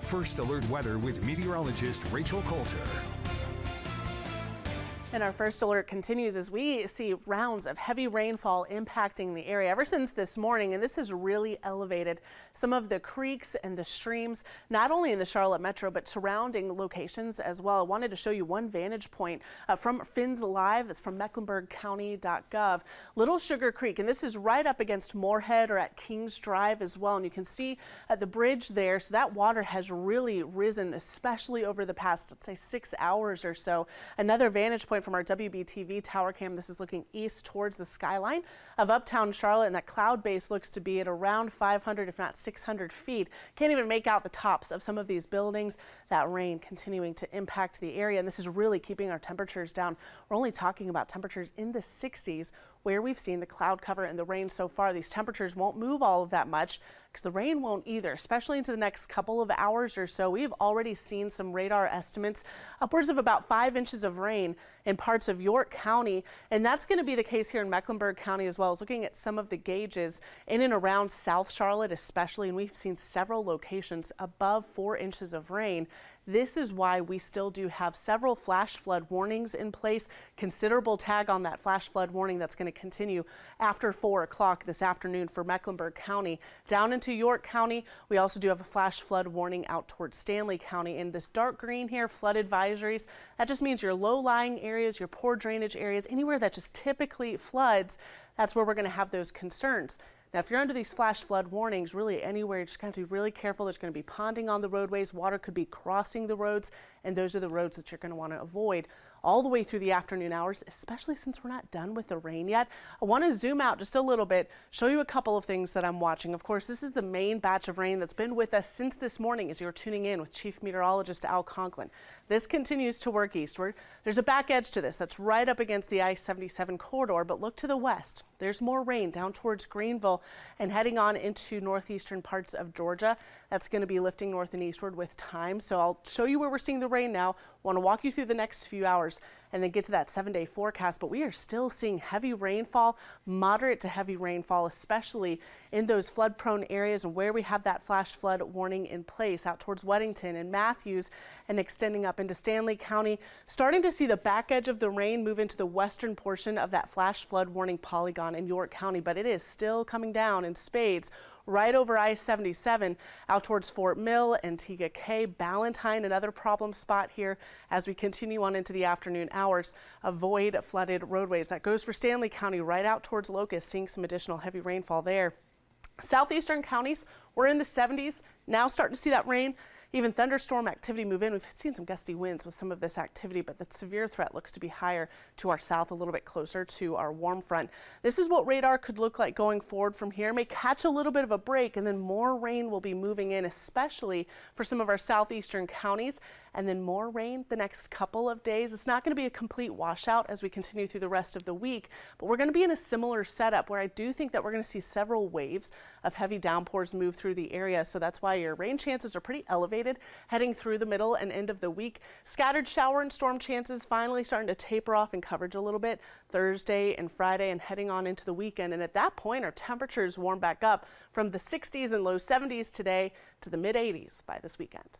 First Alert Weather with meteorologist Rachel Coulter. And our first alert continues as we see rounds of heavy rainfall impacting the area ever since this morning, and this has really elevated some of the creeks and the streams, not only in the Charlotte metro, but surrounding locations as well. I wanted to show you one vantage point from Fins Live. That's from mecklenburgcounty.gov. Little Sugar Creek, and this is right up against Moorhead or at Kings Drive as well. And you can see the bridge there. So that water has really risen, especially over the past, let's say, 6 hours or so. Another vantage point from our WBTV tower cam. This is looking east towards the skyline of uptown Charlotte, and that cloud base looks to be at around 500, if not 600 feet. Can't even make out the tops of some of these buildings. That rain continuing to impact the area, and this is really keeping our temperatures down. We're only talking about temperatures in the 60s where we've seen the cloud cover and the rain so far. These temperatures won't move all of that much because the rain won't either, especially into the next couple of hours or so. We've already seen some radar estimates upwards of about 5 inches of rain in parts of York County, and that's going to be the case here in Mecklenburg County as well. As looking at some of the gauges in and around South Charlotte especially, and we've seen several locations above 4 inches of rain. This is why we still do have several flash flood warnings in place. Considerable tag on that flash flood warning that's going to continue after 4 o'clock this afternoon for Mecklenburg County. Down into York County, we also do have a flash flood warning out towards Stanley County. In this dark green here, flood advisories, that just means your low-lying areas, your poor drainage areas, anywhere that just typically floods, that's where we're going to have those concerns. Now, if you're under these flash flood warnings, really anywhere, you're just going to have to be really careful. There's going to be ponding on the roadways. Water could be crossing the roads, and those are the roads that you're going to want to avoid all the way through the afternoon hours, especially since we're not done with the rain yet. I want to zoom out just a little bit, show you a couple of things that I'm watching. Of course, this is the main batch of rain that's been with us since this morning as you're tuning in with Chief Meteorologist Al Conklin. This continues to work eastward. There's a back edge to this that's right up against the I-77 corridor, but look to the west. There's more rain down towards Greenville and heading on into northeastern parts of Georgia. That's going to be lifting north and eastward with time. So I'll show you where we're seeing the rain now. Want to walk you through the next few hours and then get to that 7-day forecast. But we are still seeing heavy rainfall, moderate to heavy rainfall, especially in those flood prone areas and where we have that flash flood warning in place out towards Weddington and Matthews and extending up into Stanley County. Starting to see the back edge of the rain move into the western portion of that flash flood warning polygon in York County, but it is still coming down in spades right over I-77 out towards Fort Mill, Antigua Cay, Ballantyne, another problem spot here as we continue on into the afternoon hours. Avoid flooded roadways. That goes for Stanley County right out towards Locust, seeing some additional heavy rainfall there. Southeastern counties, we're in the 70s, now starting to see that rain. Even thunderstorm activity move in. We've seen some gusty winds with some of this activity, but the severe threat looks to be higher to our south, a little bit closer to our warm front. This is what radar could look like going forward from here. May catch a little bit of a break, and then more rain will be moving in, especially for some of our southeastern counties, and then more rain the next couple of days. It's not going to be a complete washout as we continue through the rest of the week, but we're going to be in a similar setup where I do think that we're going to see several waves of heavy downpours move through the area. So that's why your rain chances are pretty elevated heading through the middle and end of the week. Scattered shower and storm chances finally starting to taper off in coverage a little bit Thursday and Friday and heading on into the weekend. And at that point, our temperatures warm back up from the 60s and low 70s today to the mid 80s by this weekend.